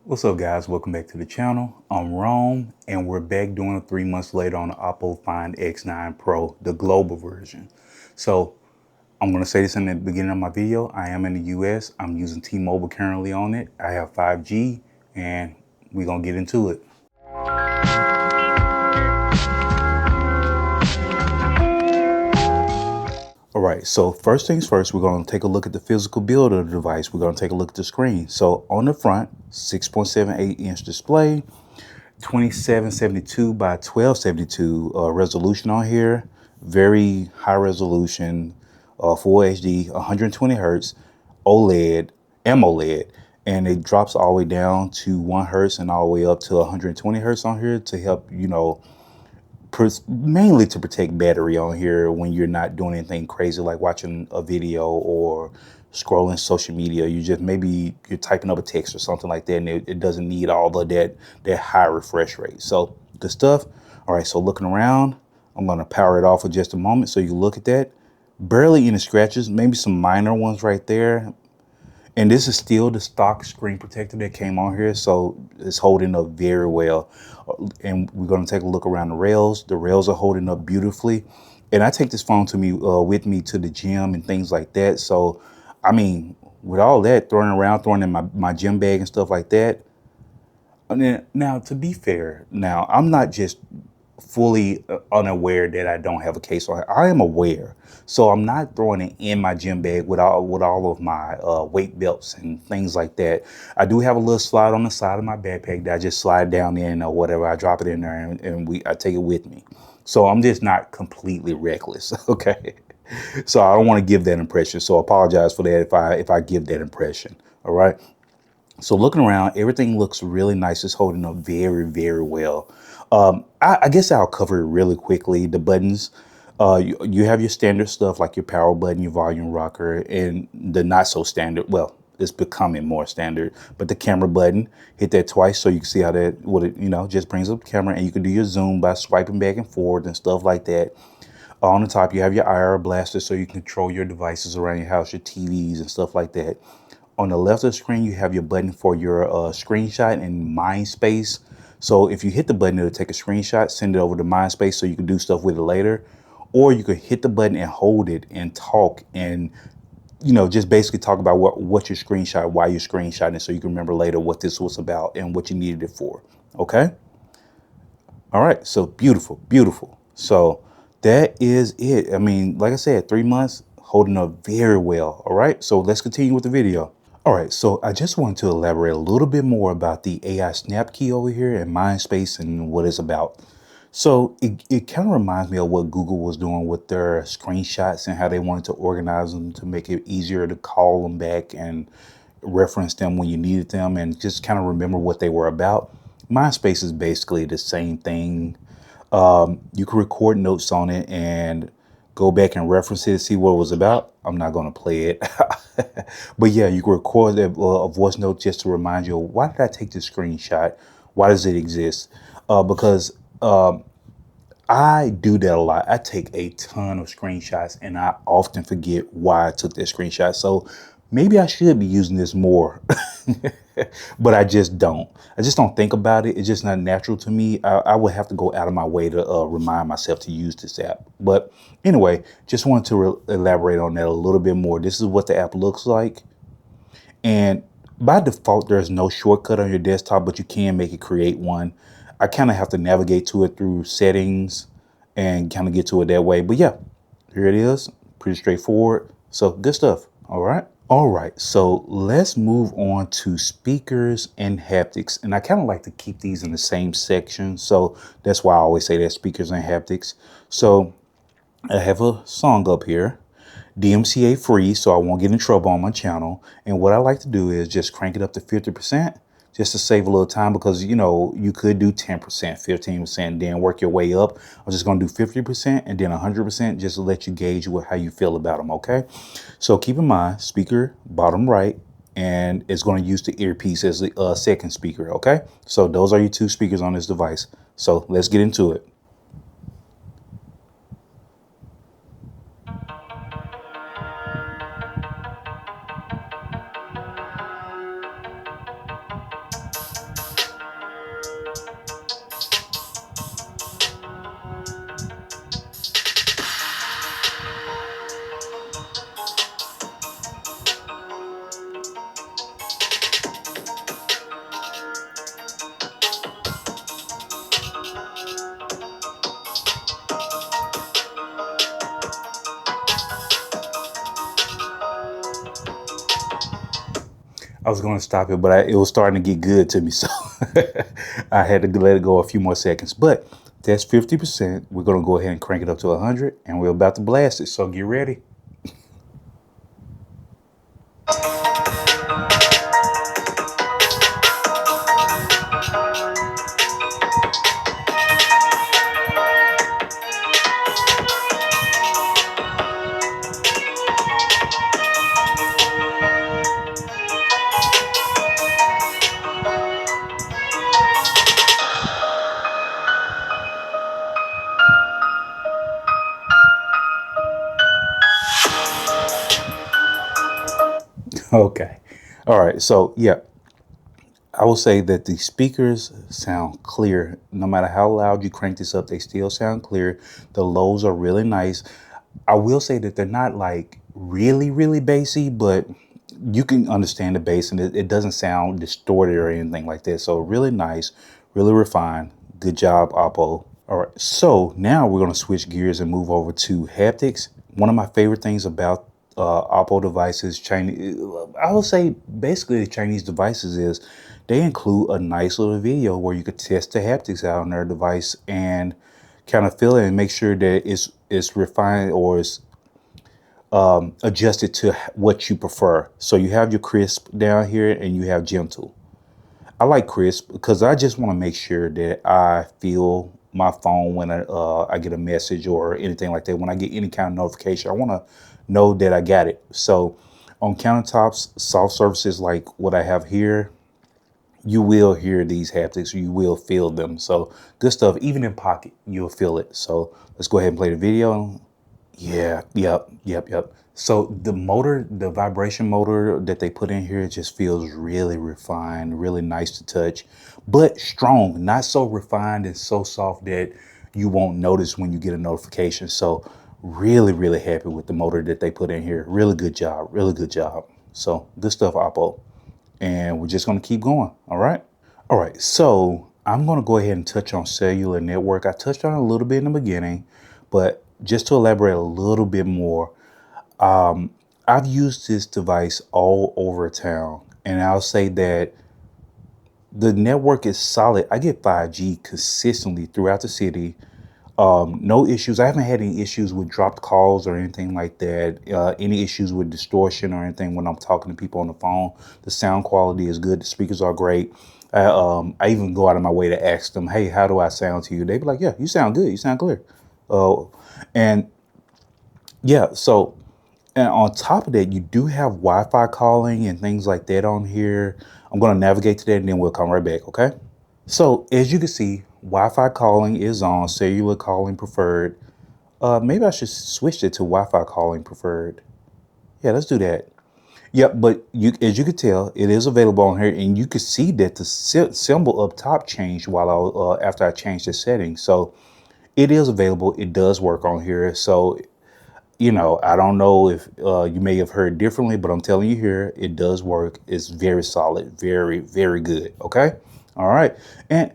What's up guys, welcome back to the channel. I'm Rome and we're back doing a 3 months later on the Oppo Find X9 Pro, the global version. So I'm going to say this in the beginning of my video. I am in the US. I'm using T-Mobile currently on it. I have 5G and we're going to get into it. All right, so first things first, we're going to take a look at the physical build of the device. We're going to take a look at the screen. So on the front, 6.78 inch display, 2772 by 1272 resolution on here. Very high resolution, full HD, 120 hertz, OLED, AMOLED, and it drops all the way down to 1 hertz and all the way up to 120 hertz on here to help, mainly to protect battery on here when you're not doing anything crazy like watching a video or scrolling social media. You just maybe you're typing up a text or something like that, and it doesn't need all of that high refresh rate. So good stuff. All right, so looking around, I'm going to power it off for just a moment so you can look at that. Barely any scratches, maybe some minor ones right there. And this is still the stock screen protector that came on here, so it's holding up very well. And we're going to take a look around the rails. The rails are holding up beautifully. And I take this phone to me with me to the gym and things like that. So, I mean, with all that throwing in my gym bag and stuff like that. And then, now, to be fair, now I'm not just fully unaware that I don't have a case on it. I am aware. So I'm not throwing it in my gym bag with all of my weight belts and things like that. I do have a little slide on the side of my backpack that I just slide down in or whatever. I drop it in there and I take it with me. So I'm just not completely reckless. Okay. So I don't want to give that impression. So I apologize for that if I give that impression. All right. So looking around, everything looks really nice. It's holding up very, very well. I guess I'll cover it really quickly. The buttons, you have your standard stuff like your power button, your volume rocker, and the not so standard. Well, it's becoming more standard, but the camera button, hit that twice so you can see how that, just brings up the camera, and you can do your zoom by swiping back and forth and stuff like that. On the top, you have your IR blaster so you can control your devices around your house, your TVs and stuff like that. On the left of the screen, you have your button for your screenshot and Mindspace. So if you hit the button, it'll take a screenshot, send it over to Mindspace so you can do stuff with it later. Or you could hit the button and hold it and talk and, just basically talk about what your screenshot, why you're screenshotting, so you can remember later what this was about and what you needed it for. Okay. All right. So beautiful, beautiful. So that is it. I mean, like I said, 3 months holding up very well. All right. So let's continue with the video. All right, so I just wanted to elaborate a little bit more about the AI Snap key over here in Mindspace and what it's about. So it kind of reminds me of what Google was doing with their screenshots and how they wanted to organize them to make it easier to call them back and reference them when you needed them and just kind of remember what they were about. Mindspace is basically the same thing. You can record notes on it and go back and reference it, see what it was about. I'm not going to play it. But yeah, you can record a voice note just to remind you, why did I take this screenshot? Why does it exist? Because I do that a lot. I take a ton of screenshots and I often forget why I took that screenshot. So maybe I should be using this more, but I just don't. I just don't think about it. It's just not natural to me. I would have to go out of my way to remind myself to use this app. But anyway, just wanted to elaborate on that a little bit more. This is what the app looks like. And by default, there's no shortcut on your desktop, but you can make it create one. I kind of have to navigate to it through settings and kind of get to it that way. But yeah, here it is. Pretty straightforward. So good stuff. All right. All right. So let's move on to speakers and haptics. And I kind of like to keep these in the same section. So that's why I always say that, speakers and haptics. So I have a song up here. DMCA free, so I won't get in trouble on my channel. And what I like to do is just crank it up to 50% just to save a little time, because you could do 10%, 15%, then work your way up. I'm just going to do 50% and then 100% just to let you gauge how you feel about them. Okay, so keep in mind, speaker bottom right, and it's going to use the earpiece as the second speaker. Okay, so those are your two speakers on this device. So let's get into it. I was going to stop it, but it was starting to get good to me. So I had to let it go a few more seconds. But that's 50%. We're going to go ahead and crank it up to 100, and we're about to blast it. So get ready. Okay. All right. So, yeah, I will say that the speakers sound clear. No matter how loud you crank this up, they still sound clear. The lows are really nice. I will say that they're not like really, really bassy, but you can understand the bass and it doesn't sound distorted or anything like that. So really nice, really refined. Good job, Oppo. All right, so now we're going to switch gears and move over to haptics. One of my favorite things about Oppo devices, Chinese, I would say basically the Chinese devices is they include a nice little video where you could test the haptics out on their device and kind of feel it and make sure that it's refined or it's adjusted to what you prefer. So you have your crisp down here and you have gentle. I like crisp because I just want to make sure that I feel my phone when I get a message or anything like that. When I get any kind of notification, I want to know that I got it. So on countertops, soft surfaces like what I have here, you will hear these haptics, you will feel them. So good stuff. Even in pocket, you'll feel it. So let's go ahead and play the video. Yeah, yep. So the motor, the vibration motor that they put in here just feels really refined, really nice to touch, but strong, not so refined and so soft that you won't notice when you get a notification. So really, really happy with the motor that they put in here. Really good job, really good job. So good stuff, Oppo. And we're just gonna keep going, all right? All right, so I'm gonna go ahead and touch on cellular network. I touched on it a little bit in the beginning, but just to elaborate a little bit more, I've used this device all over town, and I'll say that the network is solid. I get 5G consistently throughout the city. No issues. I haven't had any issues with dropped calls or anything like that. Any issues with distortion or anything when I'm talking to people on the phone. The sound quality is good. The speakers are great. I even go out of my way to ask them, "Hey, how do I sound to you?" They be like, "Yeah, you sound good. You sound clear." And yeah, so and on top of that, you do have Wi-Fi calling and things like that on here. I'm going to navigate to that and then we'll come right back, okay? So as you can see, Wi-Fi calling is on, cellular calling preferred. Maybe I should switch it to Wi-Fi calling preferred. Yeah, let's do that. Yep, but as you can tell, it is available on here, and you can see that the symbol up top changed while after I changed the settings. So it is available. It does work on here. So I don't know if you may have heard differently, but I'm telling you here, it does work. It's very solid, very, very good. Okay. All right. And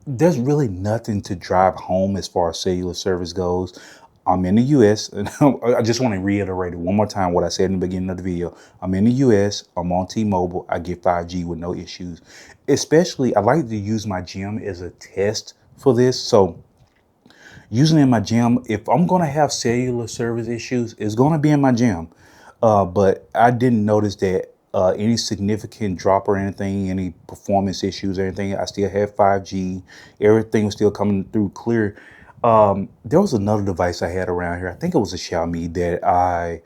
there's really nothing to drive home as far as cellular service goes. I'm in the US, and I just want to reiterate it one more time what I said in the beginning of the video. I'm in the US, I'm on T-Mobile, I get 5G with no issues. Especially, I like to use my gym as a test for this. So using it in my gym, if I'm going to have cellular service issues, it's going to be in my gym. But I didn't notice that any significant drop or anything, any performance issues or anything. I still had 5G. Everything was still coming through clear. There was another device I had around here. I think it was a Xiaomi that I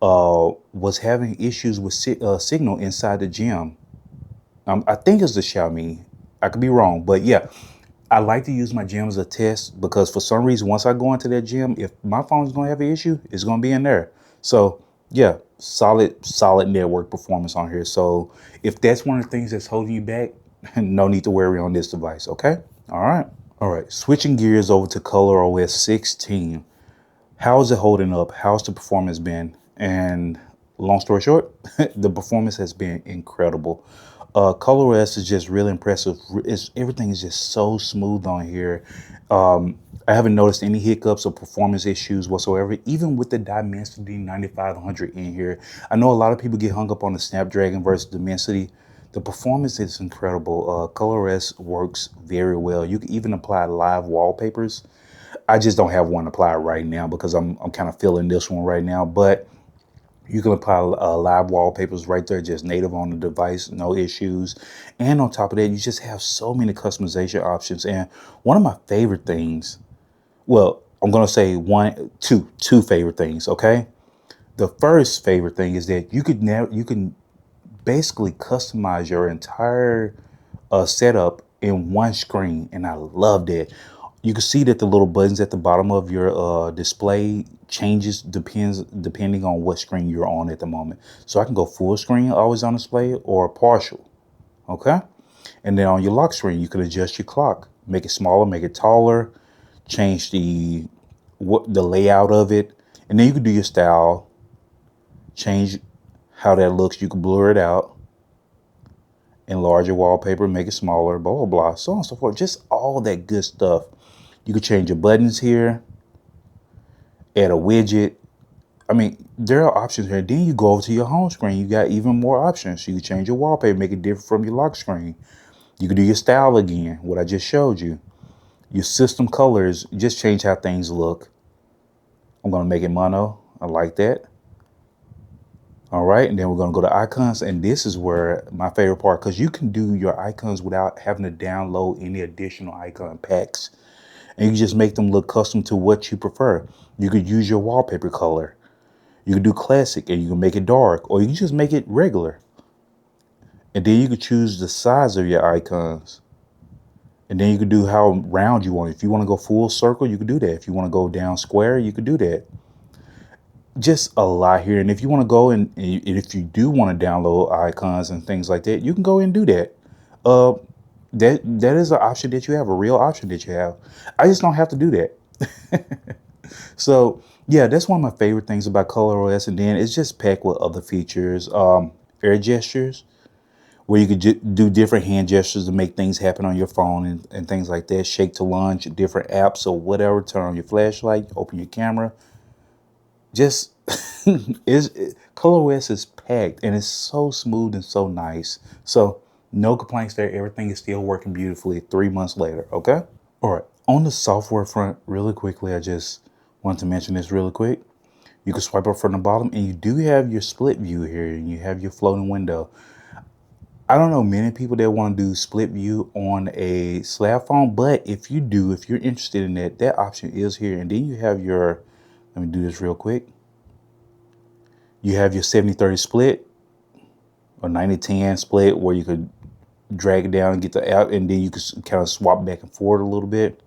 was having issues with signal inside the gym. I think it's the Xiaomi. I could be wrong, but yeah. I like to use my gym as a test because for some reason, once I go into that gym, if my phone's going to have an issue, it's going to be in there. So yeah, solid network performance on here. So if that's one of the things that's holding you back, no need to worry on this device. Okay. All right. All right. Switching gears over to ColorOS 16. How is it holding up? How's the performance been? And long story short, the performance has been incredible. ColorOS is just really impressive. Everything is just so smooth on here. I haven't noticed any hiccups or performance issues whatsoever, even with the Dimensity 9500 in here. I know a lot of people get hung up on the Snapdragon versus Dimensity. The performance is incredible. ColorOS works very well. You can even apply live wallpapers. I just don't have one applied right now because I'm kind of feeling this one right now, but you can apply live wallpapers right there, just native on the device, no issues. And on top of that, you just have so many customization options. And one of my favorite things, well, I'm gonna say two favorite things. Okay, the first favorite thing is that you can basically customize your entire setup in one screen, and I love that. You can see that the little buttons at the bottom of your display changes depending on what screen you're on at the moment. So I can go full screen, always on display, or partial. Okay, and then on your lock screen, you can adjust your clock, make it smaller, make it taller, change the layout of it, and then you can do your style, change how that looks. You can blur it out, enlarge your wallpaper, make it smaller, blah, blah, blah, so on and so forth. Just all that good stuff. You can change your buttons here, add a widget. I mean, there are options here. Then you go over to your home screen. You got even more options. You can change your wallpaper, make it different from your lock screen. You can do your style again, what I just showed you. Your system colors, just change how things look. I'm going to make it mono. I like that. All right, and then we're gonna go to icons, and this is where my favorite part, because you can do your icons without having to download any additional icon packs, and you just make them look custom to what you prefer. You could use your wallpaper color. You can do classic, and you can make it dark, or you can just make it regular. And then you can choose the size of your icons, and then you can do how round you want it. If you want to go full circle, you can do that. If you want to go down square, you can do that. Just a lot here. And if you want to go and if you do want to download icons and things like that, you can go and do that. Uh, that is an option that you have, a real option that you have. I just don't have to do that. So yeah, that's one of my favorite things about ColorOS. And then it's just packed with other features, air gestures, where you could do different hand gestures to make things happen on your phone and things like that. Shake to launch different apps or whatever. Turn on your flashlight, open your camera. Just ColorOS is packed, and it's so smooth and so nice. So no complaints there. Everything is still working beautifully 3 months later. Okay. All right. On the software front, really quickly, I just want to mention this really quick. You can swipe up from the bottom, and you do have your split view here, and you have your floating window. I don't know many people that want to do split view on a slab phone, but if you do, if you're interested in that, that option is here. And then you have your, let me do this real quick. You have your 70-30 split or 90-10 split, where you could drag it down and get the app, and then you can kind of swap back and forth a little bit.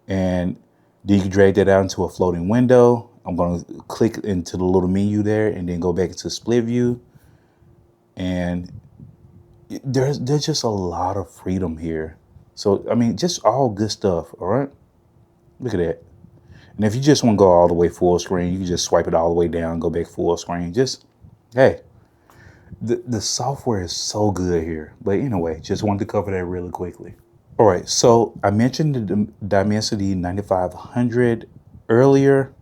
And then you can drag that out into a floating window. I'm going to click into the little menu there and then go back into split view. And there's just a lot of freedom here. So, I mean, just all good stuff. All right. Look at that. And if you just want to go all the way full screen, you can just swipe it all the way down, go back full screen. Just, hey, the software is so good here. But anyway, just wanted to cover that really quickly. All right, so I mentioned the Dimensity 9500 earlier.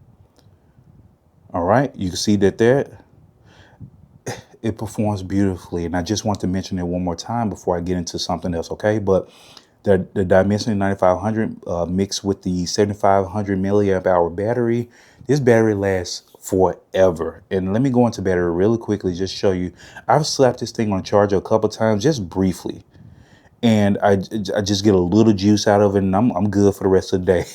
All right, you can see that there, it performs beautifully. And I just want to mention it one more time before I get into something else, okay? But the Dimensity 9500 mixed with the 7500 milliamp hour battery, this battery lasts forever. And let me go into battery really quickly, just show you. I've slapped this thing on charger a couple times, just briefly. And I just get a little juice out of it, and I'm good for the rest of the day.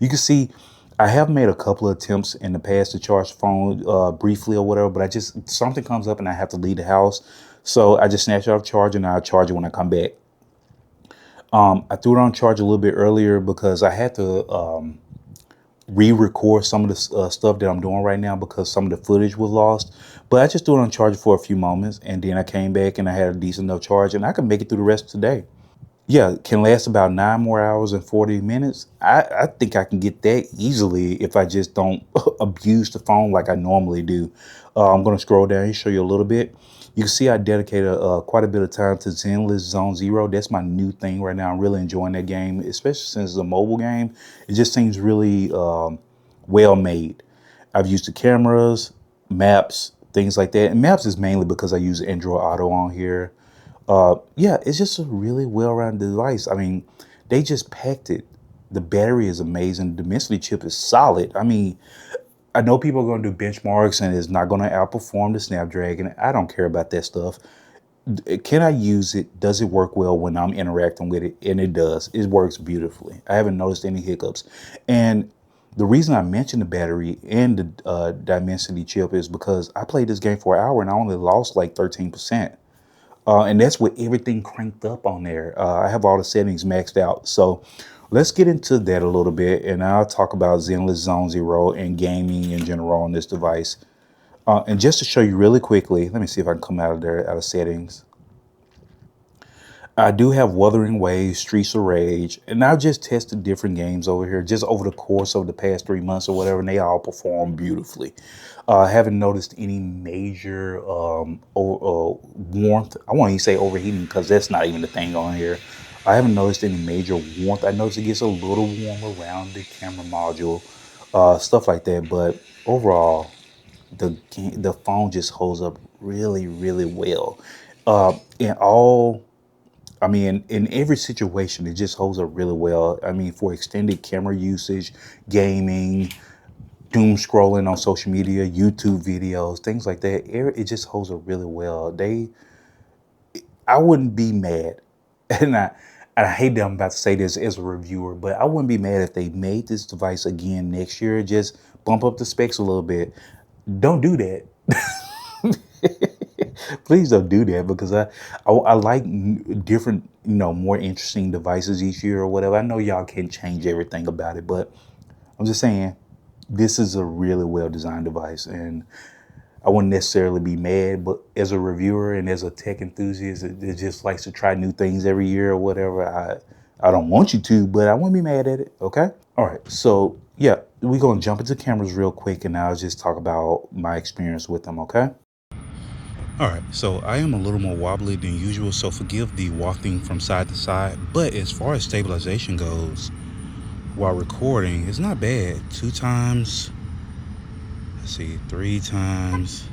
You can see I have made a couple of attempts in the past to charge the phone briefly or whatever, but something comes up and I have to leave the house. So I just snatch it off charger, and I'll charge it when I come back. I threw it on charge a little bit earlier because I had to re-record some of the stuff that I'm doing right now because some of the footage was lost. But I just threw it on charge for a few moments, and then I came back and I had a decent enough charge, and I can make it through the rest of the day. Yeah, it can last about 9 more hours and 40 minutes. I think I can get that easily if I just don't abuse the phone like I normally do. I'm going to scroll down and show you a little bit. You can see I dedicated quite a bit of time to Zenless Zone Zero. That's my new thing right now. I'm really enjoying that game, especially since it's a mobile game. It just seems really well made. I've used the cameras, maps, things like that. And maps is mainly because I use Android Auto on here. Yeah, it's just a really well-rounded device. I mean, they just packed it. The battery is amazing. The density chip is solid. I mean, I know people are going to do benchmarks and it's not going to outperform the Snapdragon. I don't care about that stuff. Can I use it? Does it work well when I'm interacting with it? And it does. It works beautifully. I haven't noticed any hiccups. And the reason I mentioned the battery and the Dimensity chip is because I played this game for an hour and I only lost like 13%. And that's with everything cranked up on there. I have all the settings maxed out. So let's get into that a little bit. And I'll talk about Zenless Zone Zero and gaming in general on this device. And just to show you really quickly, let me see if I can come out of there, out of settings. I do have Wuthering Waves, Streets of Rage, and I've just tested different games over here just over the course of the past 3 months or whatever, and they all perform beautifully. I haven't noticed any major warmth. I won't even say overheating because that's not even the thing on here. I haven't noticed any major warmth. I noticed it gets a little warm around the camera module, stuff like that. But overall, the phone just holds up really, really well. In all I mean, in every situation, it just holds up really well. I mean, for extended camera usage, gaming, doom scrolling on social media, YouTube videos, things like that, it just holds up really well. I wouldn't be mad, and I hate that I'm about to say this as a reviewer, but I wouldn't be mad if they made this device again next year. Just bump up the specs a little bit. Don't do that. Please don't do that because I like different, more interesting devices each year or whatever. I know y'all can't change everything about it, but I'm just saying this is a really well designed device, and I wouldn't necessarily be mad. But as a reviewer and as a tech enthusiast that just likes to try new things every year or whatever, I don't want you to, but I wouldn't be mad at it. Okay. All right. So yeah, we're gonna jump into cameras real quick, and I'll just talk about my experience with them. Okay. All right, so I am a little more wobbly than usual, so forgive the wafting from side to side. But as far as stabilization goes, while recording, it's not bad. 2 times, let's see, 3 times,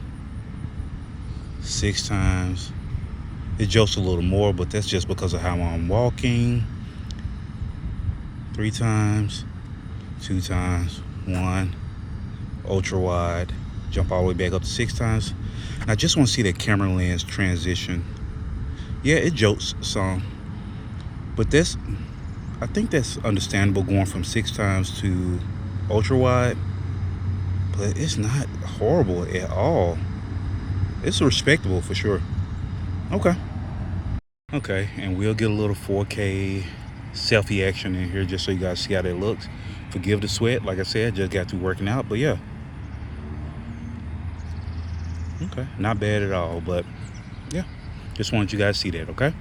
6 times. It jolts a little more, but that's just because of how I'm walking. 3 times, 2 times, one, ultra wide, jump all the way back up to 6 times. I just want to see that camera lens transition. Yeah, it jolts some, but I think that's understandable going from 6 times to ultra wide, but it's not horrible at all. It's respectable for sure. Okay, and we'll get a little 4K selfie action in here just so you guys see how that looks. Forgive the sweat, like I said, just got through working out, but yeah. Okay, not bad at all, but yeah, just wanted you guys to see that. Okay.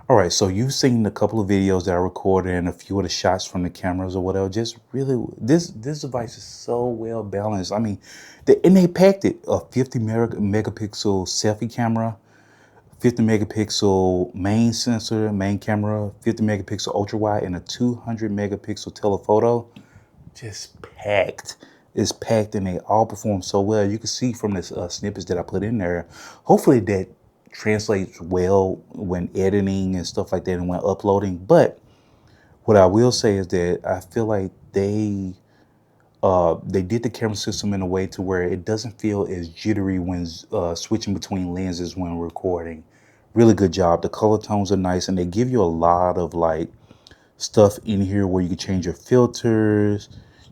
All right, so you've seen a couple of videos that I recorded and a few of the shots from the cameras or whatever. Just really, this device is so well balanced. I mean, and they packed it: a 50 megapixel selfie camera, 50 megapixel main sensor, main camera, 50 megapixel ultra wide, and a 200 megapixel telephoto. Just packed. It's packed and they all perform so well. You can see from this snippets that I put in there. Hopefully that translates well when editing and stuff like that and when uploading. But what I will say is that I feel like they did the camera system in a way to where it doesn't feel as jittery when switching between lenses when recording. Really good job. The color tones are nice and they give you a lot of like stuff in here where you can change your filters.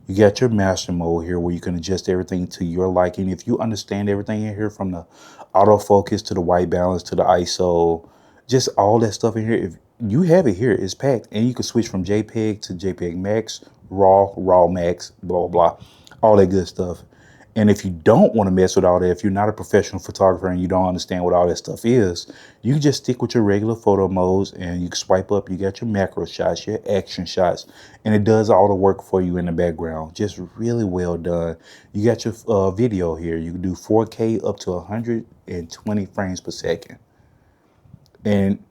You got your master mode here where you can adjust everything to your liking. If you understand everything in here, from the autofocus to the white balance to the ISO, just all that stuff in here, if you have it here, it's packed. And you can switch from JPEG to JPEG Max, RAW Max, blah, blah, blah, all that good stuff. And if you don't want to mess with all that, if you're not a professional photographer and you don't understand what all that stuff is, you can just stick with your regular photo modes and you can swipe up. You got your macro shots, your action shots, and it does all the work for you in the background. Just really well done. You got your video here. You can do 4K up to 120 frames per second. And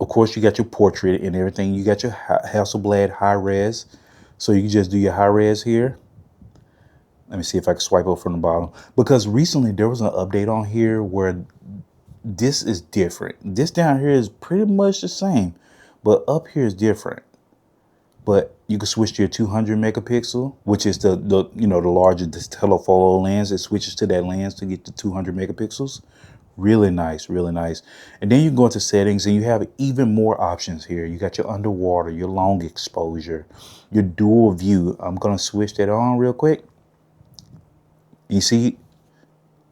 of course, you got your portrait and everything. You got your Hasselblad high res. So you can just do your high res here. Let me see if I can swipe up from the bottom, because recently there was an update on here where this is different. This down here is pretty much the same, but up here is different. But you can switch to your 200 megapixel, which is the larger this telephoto lens. It switches to that lens to get the 200 megapixels. Really nice, really nice. And then you can go into settings and you have even more options here. You got your underwater, your long exposure, your dual view. I'm gonna switch that on real quick. You see,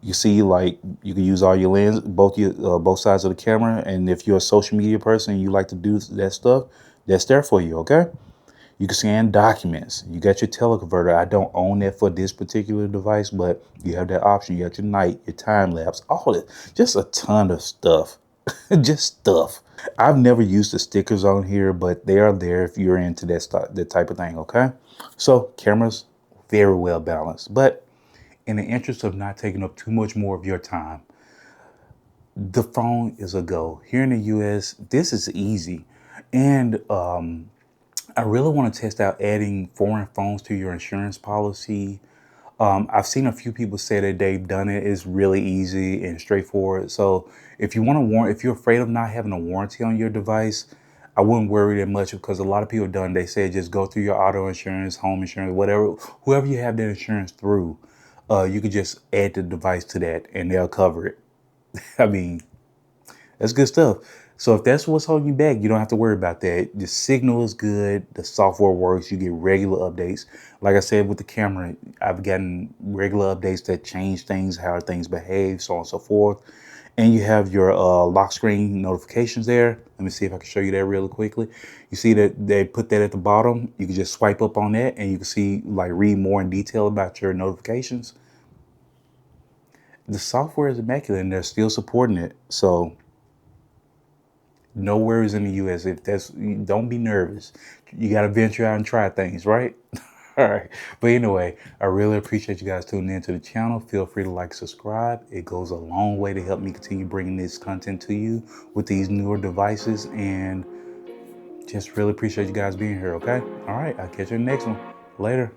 like you can use all your lens, both sides of the camera. And if you're a social media person and you like to do that stuff, that's there for you. Okay. You can scan documents. You got your teleconverter. I don't own that for this particular device, but you have that option. You got your night, your time lapse, all that. Just a ton of stuff. Just stuff. I've never used the stickers on here, but they are there if you're into that type of thing. Okay. So cameras, very well balanced, but in the interest of not taking up too much more of your time, the phone is a go. Here in the US, this is easy. And I really want to test out adding foreign phones to your insurance policy. I've seen a few people say that they've done it. It's really easy and straightforward. So if you want to if you're afraid of not having a warranty on your device, I wouldn't worry that much, because a lot of people have done. They say just go through your auto insurance, home insurance, whatever, whoever you have that insurance through. You could just add the device to that and they'll cover it. I mean, that's good stuff. So if that's what's holding you back, you don't have to worry about that. The signal is good. The software works. You get regular updates. Like I said, with the camera, I've gotten regular updates that change things, how things behave, so on and so forth. And you have your lock screen notifications there. Let me see if I can show you that really quickly. You see that they put that at the bottom. You can just swipe up on that and you can see, like, read more in detail about your notifications. The software is immaculate and they're still supporting it. So no worries in the US. Don't be nervous. You got to venture out and try things, right? All right. But anyway, I really appreciate you guys tuning into the channel. Feel free to like, subscribe. It goes a long way to help me continue bringing this content to you with these newer devices. And just really appreciate you guys being here. Okay. All right. I'll catch you in the next one. Later.